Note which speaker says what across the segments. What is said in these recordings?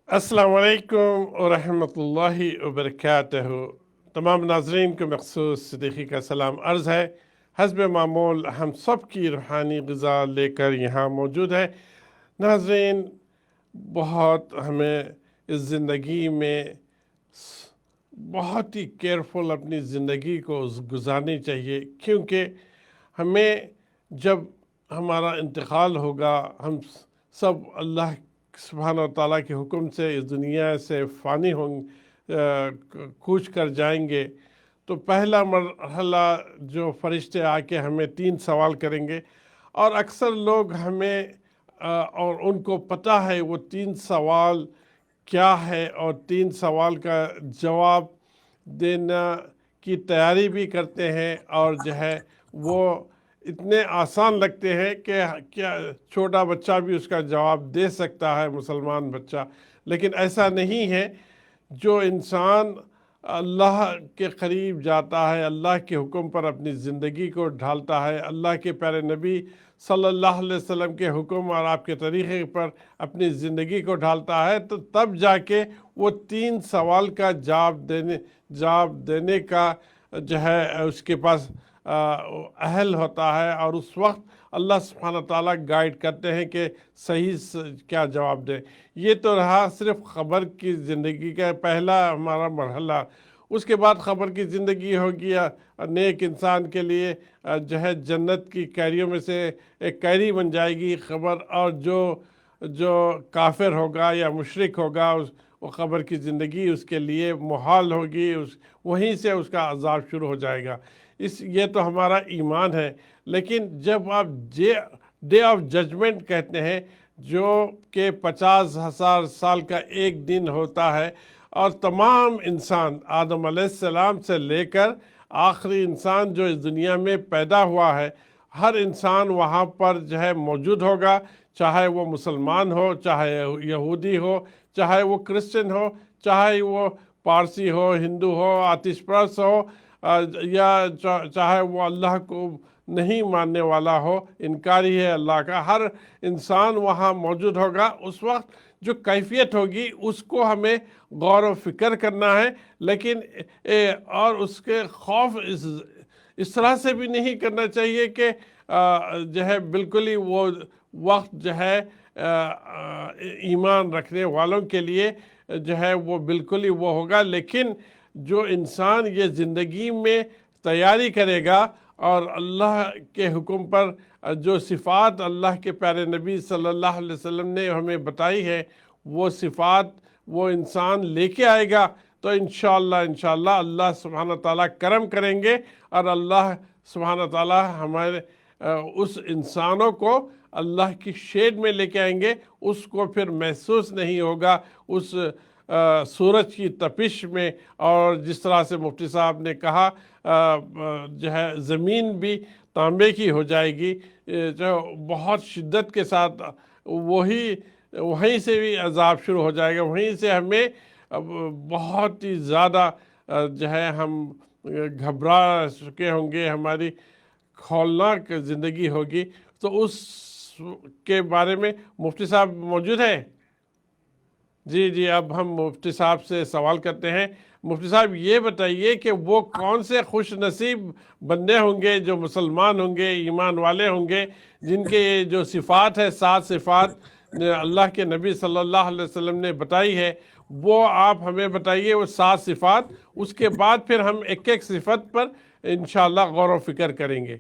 Speaker 1: السلام علیکم ورحمۃ اللہ وبرکاتہ۔ تمام ناظرین کو مخصوص صدیقی کا سلام عرض ہے۔ حسب معمول ہم سب کی روحانی غذا لے کر یہاں موجود ہے۔ ناظرین، بہت ہمیں اس زندگی میں بہت ہی کیئرفل اپنی زندگی کو گزارنی چاہیے، کیونکہ ہمیں جب ہمارا انتقال ہوگا ہم سب اللہ سبحانہ و تعالیٰ کے حکم سے اس دنیا سے فانی کوچ کر جائیں گے۔ تو پہلا مرحلہ جو فرشتے آ کے ہمیں 3 سوال کریں گے، اور اکثر لوگ ہمیں اور ان کو پتہ ہے وہ 3 سوال کیا ہے، اور 3 سوال کا جواب دینا کی تیاری بھی کرتے ہیں، اور جو ہے وہ اتنے آسان لگتے ہیں کہ کیا چھوٹا بچہ بھی اس کا جواب دے سکتا ہے، مسلمان بچہ۔ لیکن ایسا نہیں ہے۔ جو انسان اللہ کے قریب جاتا ہے، اللہ کے حکم پر اپنی زندگی کو ڈھالتا ہے، اللہ کے پیارے نبی صلی اللہ علیہ وسلم کے حکم اور آپ کے طریقے پر اپنی زندگی کو ڈھالتا ہے، تو تب جا کے وہ 3 سوال کا جواب دینے کا جو ہے اس کے پاس اہل ہوتا ہے، اور اس وقت اللہ سبحانہ تعالیٰ گائیڈ کرتے ہیں کہ صحیح کیا جواب دیں۔ یہ تو رہا صرف خبر کی زندگی کا پہلا ہمارا مرحلہ۔ اس کے بعد خبر کی زندگی ہوگی نیک انسان کے لیے جو ہے جنت کی کیریوں میں سے ایک کیری بن جائے گی خبر، اور جو کافر ہوگا یا مشرک ہوگا وہ خبر کی زندگی اس کے لیے محال ہوگی، وہیں سے اس کا عذاب شروع ہو جائے گا۔ یہ تو ہمارا ایمان ہے۔ لیکن جب آپ ڈے آف ججمنٹ کہتے ہیں، جو کہ 50,000 سال کا ایک دن ہوتا ہے، اور تمام انسان آدم علیہ السلام سے لے کر آخری انسان جو اس دنیا میں پیدا ہوا ہے، ہر انسان وہاں پر جو ہے موجود ہوگا، چاہے وہ مسلمان ہو، چاہے یہودی ہو، چاہے وہ کرسچن ہو، چاہے وہ پارسی ہو، ہندو ہو، آتش پرست ہو، یا چاہے وہ اللہ کو نہیں ماننے والا ہو، انکاری ہے اللہ کا، ہر انسان وہاں موجود ہوگا۔ اس وقت جو کیفیت ہوگی اس کو ہمیں غور و فکر کرنا ہے، لیکن اور اس کے خوف اس طرح سے بھی نہیں کرنا چاہیے کہ جو ہے بالکل ہی وہ وقت جو ہے ایمان رکھنے والوں کے لیے جو ہے وہ بالکل ہی وہ ہوگا۔ لیکن جو انسان یہ زندگی میں تیاری کرے گا اور اللہ کے حکم پر جو صفات اللہ کے پیارے نبی صلی اللہ علیہ وسلم نے ہمیں بتائی ہے، وہ صفات وہ انسان لے کے آئے گا، تو انشاءاللہ اللہ سبحانہ تعالیٰ کرم کریں گے، اور اللہ سبحانہ تعالیٰ ہمارے اس انسانوں کو اللہ کی شیڈ میں لے کے آئیں گے۔ اس کو پھر محسوس نہیں ہوگا اس سورج کی تپش میں، اور جس طرح سے مفتی صاحب نے کہا جو ہے زمین بھی تانبے کی ہو جائے گی، جو بہت شدت کے ساتھ وہیں سے بھی عذاب شروع ہو جائے گا، وہیں سے ہمیں بہت ہی زیادہ جو ہے ہم گھبرا چکے ہوں گے، ہماری ہولناک زندگی ہوگی۔ تو اس کے بارے میں مفتی صاحب موجود ہے؟ جی اب ہم مفتی صاحب سے سوال کرتے ہیں۔ مفتی صاحب یہ بتائیے کہ وہ کون سے خوش نصیب بندے ہوں گے جو مسلمان ہوں گے، ایمان والے ہوں گے، جن کے جو صفات ہے 7 صفات اللہ کے نبی صلی اللہ علیہ وسلم نے بتائی ہے، وہ آپ ہمیں بتائیے وہ 7 صفات۔ اس کے بعد پھر ہم ایک ایک صفت پر انشاءاللہ غور و فکر کریں گے۔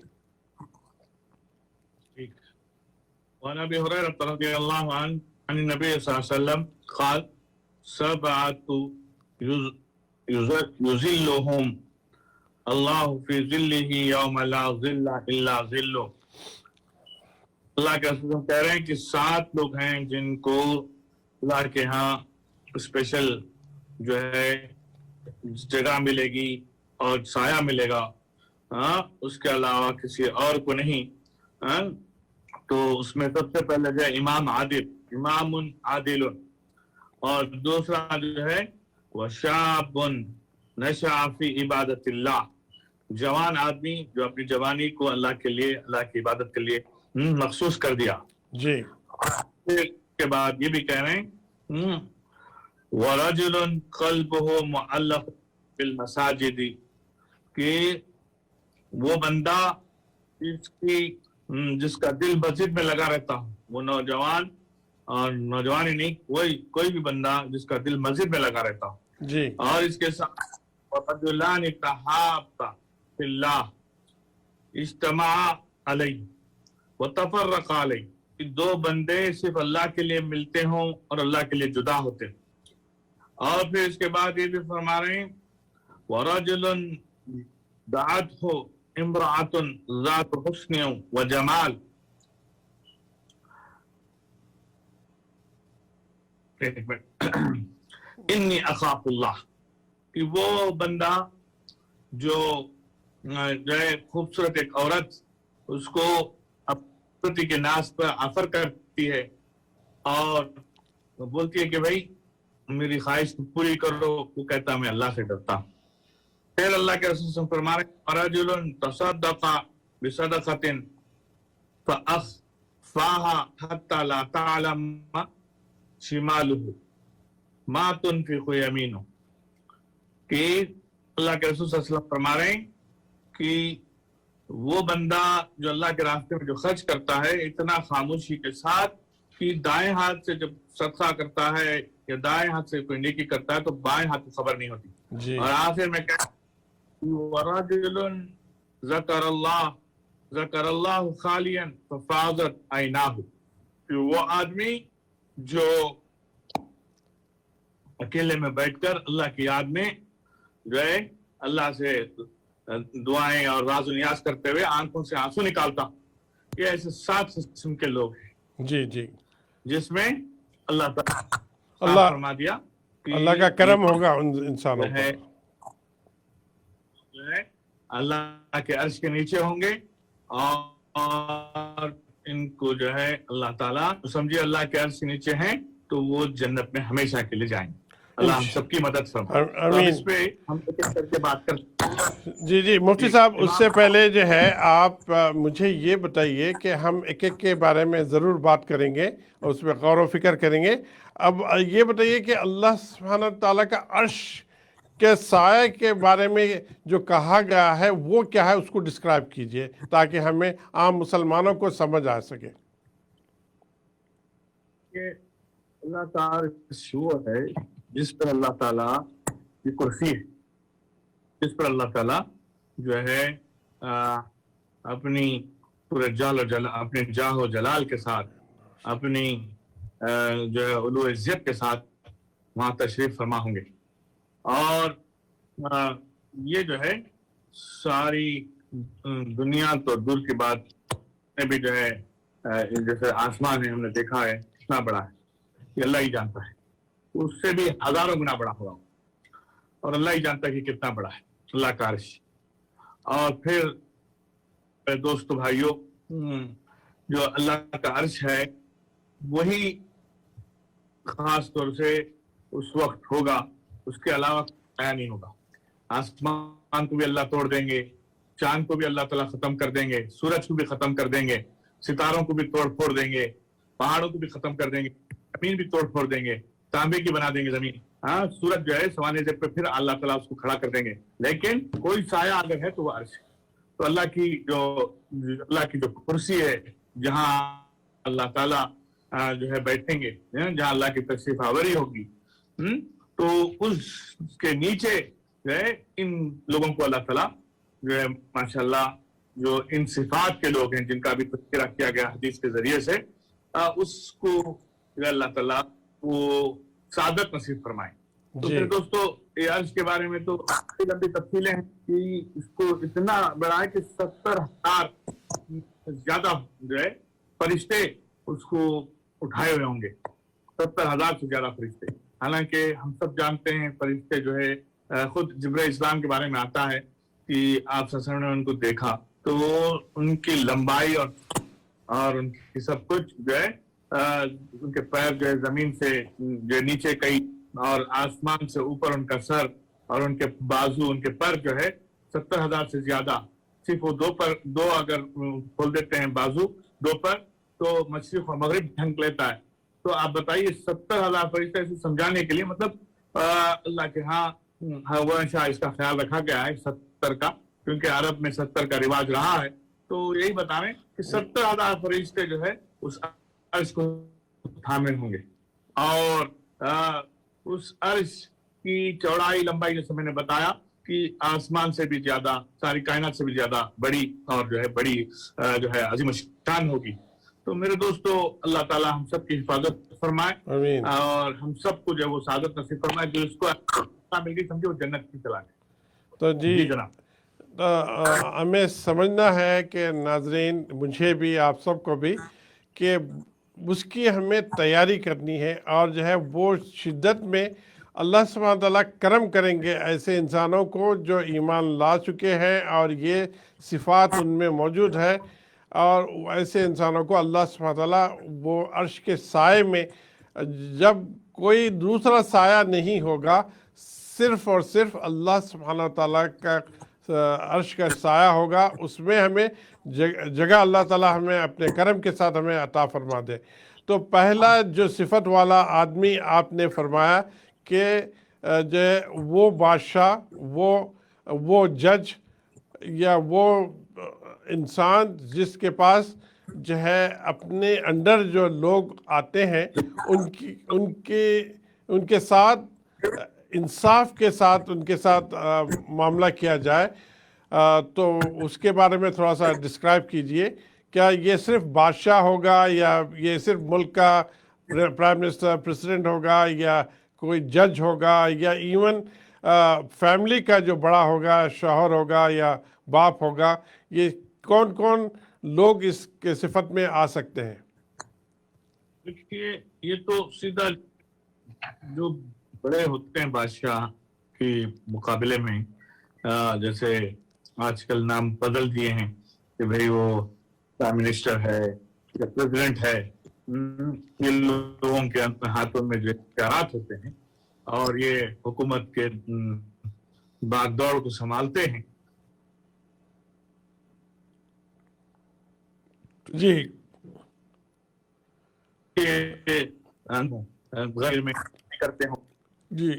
Speaker 2: وعن ابي هريره رضي الله عنه عن النبي صلى الله عليه وسلم قال 7 يظلهم الله في ظله يوم لا ظل الا ظله۔ اللہ کے رسول کہہ رہے ہیں کہ 7 لوگ ہیں جن کو اللہ کے ہاں اسپیشل جو ہے جگہ ملے گی اور سایہ ملے گا، اس کے علاوہ کسی اور کو نہیں۔ تو اس میں سب سے پہلے جو ہے امام عادل، اور دوسرا جو ہے وشاب نشأ فی عبادت اللہ، جوان آدمی جو اپنی جوانی کو اللہ کے لیے، اللہ کی عبادت کے لیے مخصوص کر دیا۔
Speaker 1: جی
Speaker 2: کے بعد یہ بھی کہہ رہے ہیں وَرَجُلٌ قَلْبُهُ مُعَلَّقٌ بِالْمَسَاجِدِ کہ وہ بندہ جس کا دل مسجد میں لگا رہتا ہو، وہ نوجوان اور نوجوان ہی نہیں، کوئی بھی بندہ جس کا دل مسجد میں لگا رہتا ہو
Speaker 1: جی
Speaker 2: اور اس کے ساتھ وَرَجُلَانِ تَحَابَّا فِي اللَّهِ اجتمعا علیہ وَتَفَرَّقَا علیہ کہ دو بندے صرف اللہ کے لیے ملتے ہوں اور اللہ کے لیے جدا ہوتے ہیں. اور پھر اس کے بعد یہ بھی فرما رہے ہیں وَرَجُلٌ دَعَتْهُ امرأة ذات حسن وجمال انی اخاف اللہ کہ وہ بندہ جو ہے خوبصورت ایک عورت اس کو اپنی کے ناز پر آفر کرتی ہے اور بولتی ہے کہ بھائی میری خواہش پوری کرو، وہ کہتا میں اللہ سے ڈرتا ہوں. پھر اللہ کے رسول صلی اللہ علیہ وسلم فرما رہے ہیں رجل تصدق بصدقۃ فاخفاها حتى لا تعلم شماله ما تنفق يمينه کہ اللہ کے رسول صلی اللہ علیہ وسلم فرما رہے ہیں کہ وہ بندہ جو اللہ کے راستے میں جو خرچ کرتا ہے اتنا خاموشی کے ساتھ کہ دائیں ہاتھ سے جب صدقہ کرتا ہے یا دائیں ہاتھ سے کوئی نیکی کرتا ہے تو بائیں ہاتھ کو خبر نہیں ہوتی.
Speaker 1: جی
Speaker 2: اور آخر میں کہتے وَرَجُلٌ ذَكَرَ اللَّهُ خَالِيًا فَفَاضَتْ عَيْنَاهُ کہ وہ آدمی جو اکیلے میں بیٹھ کر اللہ کی یاد میں جو ہے اللہ سے دعائیں اور راز و نیاز کرتے ہوئے آنکھوں سے آنسو نکالتا. یہ ایسے 7 قسم کے لوگ ہیں
Speaker 1: جی جی
Speaker 2: جس میں اللہ تعالیٰ
Speaker 1: اللہ
Speaker 2: فرما دیا کہ
Speaker 1: اللہ کا کرم ہوگا ان انسانوں
Speaker 2: ہے
Speaker 1: پر.
Speaker 2: جو ہے اللہ کے عرش کے نیچے ہوں گے اور ان کو جو ہے اللہ تعالیٰ سمجھے اللہ کے عرش کے نیچے ہیں تو وہ جنت میں ہمیشہ کے لیے جائیں گے. اللہ ہم سب کی مدد فرمائے.
Speaker 1: آمین.
Speaker 2: اس پہ ہم ایک ایک کر کے بات کرتے ہیں.
Speaker 1: جی جی مفتی صاحب اس سے پہلے جو ہے آپ مجھے یہ بتائیے کہ ہم ایک ایک کے بارے میں ضرور بات کریں گے اور اس پہ غور و فکر کریں گے. اب یہ بتائیے کہ اللہ سبحانہ تعالیٰ کا عرش کے سائے کے بارے میں جو کہا گیا ہے وہ کیا ہے، اس کو ڈسکرائب کیجئے تاکہ ہمیں عام مسلمانوں کو سمجھ آ سکے.
Speaker 2: کہ اللہ تعالیٰ وہ ہے جس پر اللہ تعالیٰ کی کرسی ہے، جس پر اللہ تعالیٰ جو ہے اپنی پورے اپنے جاہ و جلال کے ساتھ اپنی جو ہے علو عزت کے ساتھ وہاں تشریف فرما ہوں گے. اور یہ جو ہے ساری دنیا تو دور کی بات میں بھی جو ہے جیسے آسمان ہے ہم نے دیکھا ہے کتنا بڑا ہے، یہ اللہ ہی جانتا ہے، اس سے بھی ہزاروں گنا بڑا ہوگا اور اللہ ہی جانتا ہے کہ کتنا بڑا ہے اللہ کا عرش. اور پھر دوستو بھائیوں جو اللہ کا عرش ہے وہی خاص طور سے اس وقت ہوگا، اس کے علاوہ آیا نہیں ہوگا. آسمان کو بھی اللہ توڑ دیں گے، چاند کو بھی اللہ تعالیٰ ختم کر دیں گے، سورج کو بھی ختم کر دیں گے، ستاروں کو بھی توڑ پھوڑ دیں گے، پہاڑوں کو بھی ختم کر دیں گے، زمین بھی توڑ پھوڑ دیں گے، تانبے کی بنا دیں گے زمین. ہاں سورج جو ہے سوانے جب پہ پھر اللہ تعالیٰ اس کو کھڑا کر دیں گے، لیکن کوئی سایہ اگر ہے تو وہ عرش ہے. تو اللہ کی جو کرسی ہے جہاں اللہ تعالیٰ جو ہے بیٹھیں گے، جہاں اللہ کی تشریف آوری ہوگی، تو اس کے نیچے جو ہے ان لوگوں کو اللہ تعالیٰ جو ہے ماشاءاللہ جو ان صفات کے لوگ ہیں جن کا بھی تذکرہ کیا گیا حدیث کے ذریعے سے، اس کو جو اللہ تعالیٰ وہ سعادت نصیب فرمائے. تو پھر دوستو یہ عرش کے بارے میں تو لمبی تفصیلیں ہیں کہ اس کو اتنا بڑا ہے کہ 70,000 زیادہ جو ہے فرشتے اس کو اٹھائے ہوئے ہوں گے، 70,000 سے زیادہ فرشتے. حالانکہ ہم سب جانتے ہیں فرشتے جو ہے خود جبرائیل اسلام کے بارے میں آتا ہے کہ آپ صلی اللہ علیہ وسلم نے ان کو دیکھا تو ان کی لمبائی اور ان کی سب کچھ جو ہے ان کے پیر جو ہے زمین سے جو نیچے کئی اور آسمان سے اوپر ان کا سر اور ان کے بازو ان کے پر جو ہے 70,000 سے زیادہ. صرف وہ دو اگر کھول دیتے ہیں بازو دو پر تو مشرق و مغرب ڈھنک لیتا ہے. تو آپ بتائیے 70,000 فرشتے اسے سمجھانے کے لیے مطلب اللہ کے ہاں اس کا خیال رکھا گیا ہے 70 کا، کیونکہ عرب میں 70 کا رواج رہا ہے. تو یہی بتا رہے ہیں کہ 70,000 فرشتے جو ہے اس عرش کو تھامے ہوں گے، اور اس عرش کی چوڑائی لمبائی جیسے میں نے بتایا کہ آسمان سے بھی زیادہ، ساری کائنات سے بھی زیادہ بڑی، اور جو ہے بڑی جو ہے عظیم الشان ہوگی. تو میرے دوستو، اللہ تعالی ہم سب کی حفاظت فرمائے،
Speaker 1: آمین.
Speaker 2: اور ہم سب کو جو ہے وہ سعادت نصیب فرمائے، جو اس کو مل گئی سمجھے وہ جنت کی چلا ہے.
Speaker 1: تو
Speaker 2: جی جناب.
Speaker 1: ہمیں سمجھنا ہے کہ ناظرین، مجھے بھی آپ سب کو بھی، کہ اس کی ہمیں تیاری کرنی ہے، اور جو ہے وہ شدت میں اللہ سبحانہ تعالیٰ کرم کریں گے ایسے انسانوں کو جو ایمان لا چکے ہیں اور یہ صفات ان میں موجود ہے، اور ایسے انسانوں کو اللہ سبحانہ تعالیٰ وہ عرش کے سائے میں، جب کوئی دوسرا سایہ نہیں ہوگا، صرف اور صرف اللہ سبحانہ تعالیٰ کا عرش کا سایہ ہوگا، اس میں ہمیں جگہ اللہ تعالیٰ ہمیں اپنے کرم کے ساتھ ہمیں عطا فرما دے. تو پہلا جو صفت والا آدمی آپ نے فرمایا کہ جو وہ بادشاہ، وہ جج، یا وہ انسان جس کے پاس جو ہے اپنے انڈر جو لوگ آتے ہیں ان کے ساتھ انصاف کے ساتھ ان کے ساتھ معاملہ کیا جائے. تو اس کے بارے میں تھوڑا سا ڈسکرائب کیجئے. کیا یہ صرف بادشاہ ہوگا، یا یہ صرف ملک کا پرائم منسٹر، پریزیڈنٹ ہوگا، یا کوئی جج ہوگا، یا ایون فیملی کا جو بڑا ہوگا، شوہر ہوگا یا باپ ہوگا؟ یہ کون کون لوگ اس کے صفت میں آ سکتے ہیں؟
Speaker 2: دیکھیے، یہ تو سیدھا جو بڑے ہوتے ہیں بادشاہ کے مقابلے میں، جیسے آج کل نام بدل دیے ہیں کہ بھئی وہ پرائم منسٹر ہے یا پریزیڈنٹ ہے، یہ لوگوں کے ہاتھوں میں جو اختیارات ہوتے ہیں اور یہ حکومت کے باغ دوڑ کو سنبھالتے ہیں.
Speaker 1: جی
Speaker 2: غیر میں کرتے ہوں.
Speaker 1: جی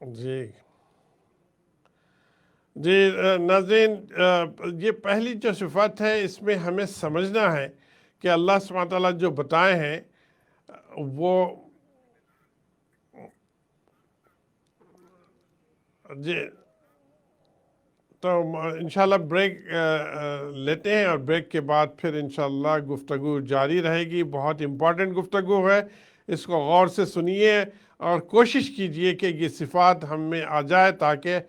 Speaker 1: جی جی ناظرین، یہ پہلی جو صفت ہے اس میں ہمیں سمجھنا ہے کہ اللہ سبحانہ تعالیٰ جو بتائے ہیں وہ جی. تو انشاءاللہ بریک لیتے ہیں، اور بریک کے بعد پھر انشاءاللہ گفتگو جاری رہے گی. بہت امپورٹنٹ گفتگو ہے، اس کو غور سے سنیے اور کوشش کیجئے کہ یہ صفات ہم میں آ جائے، تاکہ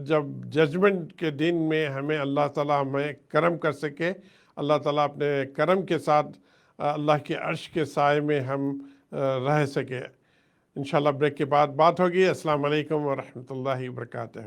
Speaker 1: جب ججمنٹ کے دن میں ہمیں اللہ تعالیٰ ہمیں کرم کر سکے. اللہ تعالیٰ اپنے کرم کے ساتھ اللہ کے عرش کے سائے میں ہم رہ سکے. انشاءاللہ بریک کے بعد بات ہوگی. السلام علیکم ورحمۃ اللہ وبرکاتہ.